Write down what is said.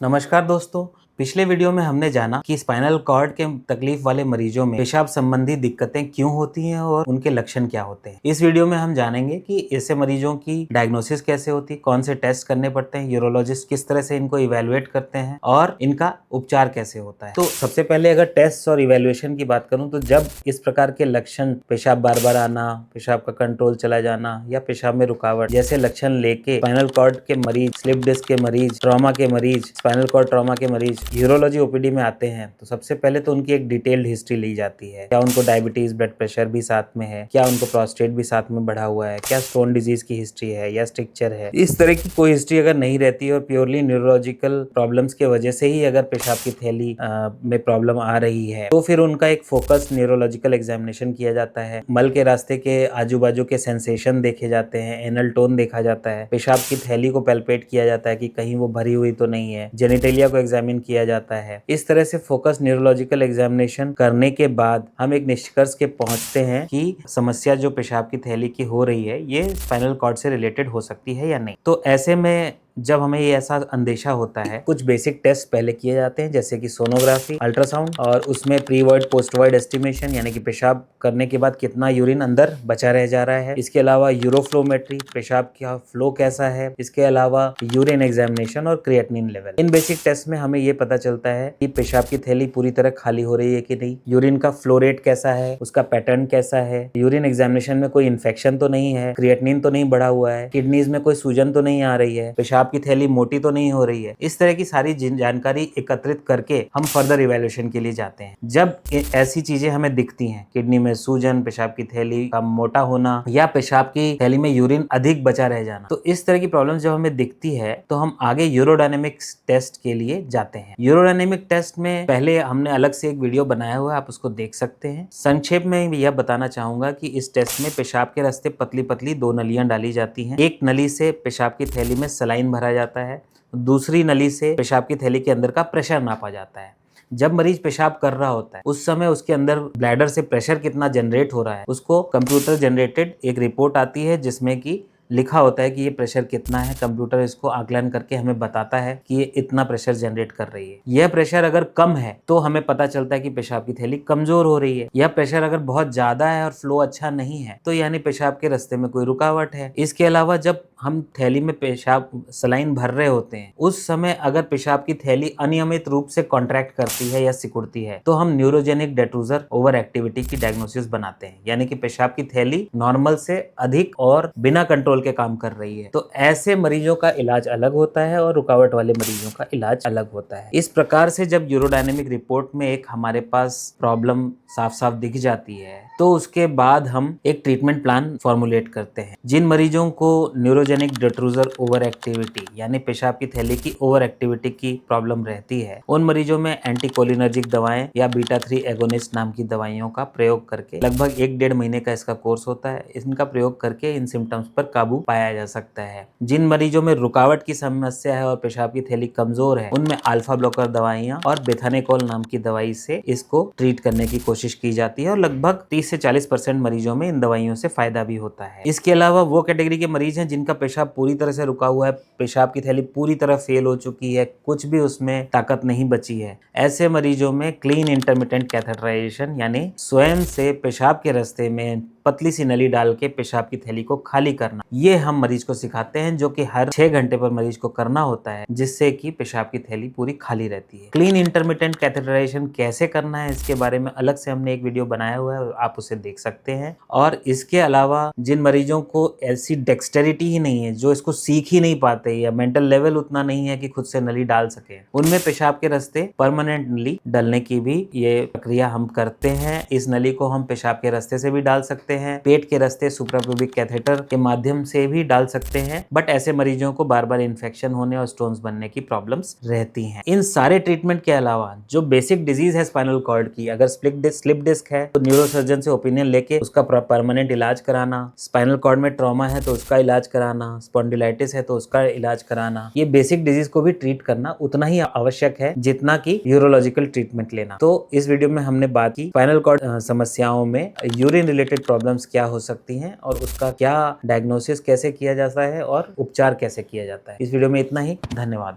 नमस्कार दोस्तों। पिछले वीडियो में हमने जाना कि स्पाइनल कॉर्ड के तकलीफ वाले मरीजों में पेशाब संबंधी दिक्कतें क्यों होती हैं और उनके लक्षण क्या होते हैं। इस वीडियो में हम जानेंगे कि ऐसे मरीजों की डायग्नोसिस कैसे होती है, कौन से टेस्ट करने पड़ते हैं, यूरोलॉजिस्ट किस तरह से इनको इवेलुएट करते हैं और इनका उपचार कैसे होता है। तो सबसे पहले अगर टेस्ट और इवेल्युएशन की बात करूं तो जब इस प्रकार के लक्षण, पेशाब बार बार आना, पेशाब का कंट्रोल चला जाना या पेशाब में रुकावट जैसे लक्षण लेके स्पाइनल कॉर्ड के मरीज, स्लिप डिस्क के मरीज, ट्रॉमा के मरीज, स्पाइनल कॉर्ड ट्रॉमा के मरीज यूरोलॉजी ओपीडी में आते हैं तो सबसे पहले तो उनकी एक डिटेल्ड हिस्ट्री ली जाती है। क्या उनको डायबिटीज, ब्लड प्रेशर भी साथ में है, क्या उनको प्रोस्टेट भी साथ में बढ़ा हुआ है, क्या स्टोन डिजीज की हिस्ट्री है या स्ट्रिक्चर है। इस तरह की कोई हिस्ट्री अगर नहीं रहती है और प्योरली न्यूरोलॉजिकल प्रॉब्लम्स के वजह से ही अगर पेशाब की थैली में प्रॉब्लम आ रही है तो फिर उनका एक फोकस न्यूरोलॉजिकल एग्जामिनेशन किया जाता है। मल के रास्ते के आजू बाजू के सेंसेशन देखे जाते हैं, एनल टोन देखा जाता है, पेशाब की थैली को पैल्पेट किया जाता है कि कहीं वो भरी हुई तो नहीं है, जेनिटेलिया को एग्जामिन किया जाता है। इस तरह से फोकस न्यूरोलॉजिकल एग्जामिनेशन करने के बाद हम एक निष्कर्ष के पहुंचते हैं कि समस्या जो पेशाब की थैली की हो रही है ये स्पाइनल कॉर्ड से रिलेटेड हो सकती है या नहीं। तो ऐसे में जब हमें ये ऐसा अंदेशा होता है, कुछ बेसिक टेस्ट पहले किए जाते हैं जैसे कि सोनोग्राफी, अल्ट्रासाउंड और उसमें pre void post void estimation यानी कि पेशाब करने के बाद कितना यूरिन अंदर बचा रह जा रहा है। इसके अलावा यूरोफ्लोमेट्री, पेशाब का फ्लो कैसा है। इसके अलावा यूरिन एग्जामिनेशन और क्रिएटिनिन लेवल। इन बेसिक टेस्ट में हमें ये पता चलता है कि पेशाब की थैली पूरी तरह खाली हो रही है कि नहीं, यूरिन का फ्लो रेट कैसा है, उसका पैटर्न कैसा है, यूरिन एग्जामिनेशन में कोई इन्फेक्शन तो नहीं है, क्रिएटिनिन तो नहीं बढ़ा हुआ है, किडनीज में कोई सूजन तो नहीं आ रही है, पेशाब की थैली मोटी तो नहीं हो रही है। इस तरह की सारी जानकारी एकत्रित करके हम फर्दर इवैल्यूएशन के लिए जाते हैं। जब ऐसी चीजें हमें दिखती हैं, किडनी में सूजन, पेशाब की थैली का मोटा होना या पेशाब की थैली में यूरिन अधिक बचा रह जाना, तो इस तरह की प्रॉब्लम जब हमें दिखती है तो हम आगे यूरोडायनेमिक्स टेस्ट के लिए जाते हैं। यूरोडायनेमिक टेस्ट में पहले हमने अलग से एक वीडियो बनाया हुआ है, आप उसको देख सकते हैं। संक्षेप में यह बताना चाहूंगा कि इस टेस्ट में पेशाब के रास्ते पतली पतली दो नलियां डाली जाती हैं। एक नली से पेशाब की थैली में सलाइन भरा जाता है, दूसरी नली से पेशाब की थैली के अंदर का प्रेशर नापा जाता है। जब मरीज पेशाब कर रहा होता है उस समय उसके अंदर ब्लैडर से प्रेशर कितना जनरेट हो रहा है उसको कंप्यूटर जनरेटेड एक रिपोर्ट आती है जिसमें कि लिखा होता है कि ये प्रेशर कितना है। कंप्यूटर इसको आकलन करके हमें बताता है कि ये इतना प्रेशर जनरेट कर रही है। यह प्रेशर अगर कम है तो हमें पता चलता है कि पेशाब की थैली कमजोर हो रही है। यह प्रेशर अगर बहुत ज्यादा है और फ्लो अच्छा नहीं है तो यानी पेशाब के रास्ते में कोई रुकावट है। इसके अलावा जब हम थैली में पेशाब सलाइन भर रहे होते हैं उस समय अगर पेशाब की थैली अनियमित रूप से कॉन्ट्रैक्ट करती है या सिकुड़ती है तो हम न्यूरोजेनिक डेट्रूजर ओवर एक्टिविटी की डायग्नोसिस बनाते हैं, यानी कि पेशाब की थैली नॉर्मल से अधिक और बिना कंट्रोल के काम कर रही है। तो ऐसे मरीजों का इलाज अलग होता है और रुकावट वाले मरीजों का इलाज अलग होता है। इस प्रकार से जब यूरोडायनेमिक रिपोर्ट में एक हमारे पास प्रॉब्लम साफ साफ दिख जाती है तो उसके बाद हम एक ट्रीटमेंट प्लान फॉर्मुलेट करते हैं। जिन मरीजों को न्यूरोजेनिक डेट्रूजर ओवर एक्टिविटी यानी पेशाब की थैली की ओवर एक्टिविटी की प्रॉब्लम रहती है उन मरीजों में एंटीकोलिनर्जिक दवाएं या बीटा 3 एगोनिस्ट नाम की दवाइयों का प्रयोग करके लगभग 1-1.5 महीने का इसका कोर्स होता है। इनका प्रयोग करके इन सिम्टम्स पर काबू पाया जा सकता है। जिन मरीजों में रुकावट की समस्या है और पेशाब की थैली कमजोर है उनमें अल्फा ब्लॉकर दवाइयां और बेथानेकोल नाम की दवाई से इसको ट्रीट करने की कोशिश की जाती है और लगभग 30 से 40% मरीजों में इन दवाइयों से फायदा भी होता है। इसके अलावा वो कैटेगरी के मरीज हैं जिनका पेशाब पूरी तरह से रुका हुआ है, पेशाब की थैली पूरी तरह फेल हो चुकी है, कुछ भी उसमें ताकत नहीं बची है। ऐसे मरीजों में क्लीन इंटरमिटेंट कैथेटराइजेशन यानी स्वयं से पेशाब के रास्ते में पतली सी नली डाल के पेशाब की थैली को खाली करना, ये हम मरीज को सिखाते हैं जो कि हर 6 घंटे पर मरीज को करना होता है जिससे कि पेशाब की थैली पूरी खाली रहती है। क्लीन इंटरमिटेंट कैथेटराइजेशन कैसे करना है इसके बारे में अलग से हमने एक वीडियो बनाया हुआ है, आप उसे देख सकते हैं। और इसके अलावा जिन मरीजों को ऐसी डेक्सटेरिटी ही नहीं है, जो इसको सीख ही नहीं पाते या मेंटल लेवल उतना नहीं है कि खुद से नली डाल सके, उनमें पेशाब के रास्ते परमानेंट नली डालने की भी ये प्रक्रिया हम करते हैं। इस नली को हम पेशाब के रास्ते से भी डाल सकते हैं, पेट के रास्ते सुप्राप्यूबिक कैथेटर के माध्यम से भी डाल सकते हैं, बट ऐसे मरीजों को बार बार इन्फेक्शन होने और स्टोन्स बनने की प्रॉब्लम्स रहती हैं। इन सारे ट्रीटमेंट के अलावा जो बेसिक डिजीज है स्पाइनल कॉर्ड की, अगर स्लिप डिस्क है तो न्यूरोसर्जन से ओपिनियन लेके उसका परमानेंट इलाज कराना, स्पाइनल कॉर्ड में ट्रॉमा है तो उसका इलाज कराना, स्पॉन्डिलाइटिस है तो उसका इलाज कराना, ये बेसिक डिजीज को भी ट्रीट करना उतना ही आवश्यक है जितना कि यूरोलॉजिकल ट्रीटमेंट लेना। तो इस वीडियो में हमने बात की स्पाइनल कॉर्ड समस्याओं में यूरिन रिलेटेड प्रॉब्लम्स क्या हो सकती हैं और उसका क्या डायग्नोसिस कैसे किया जाता है और उपचार कैसे किया जाता है। इस वीडियो में इतना ही, धन्यवाद।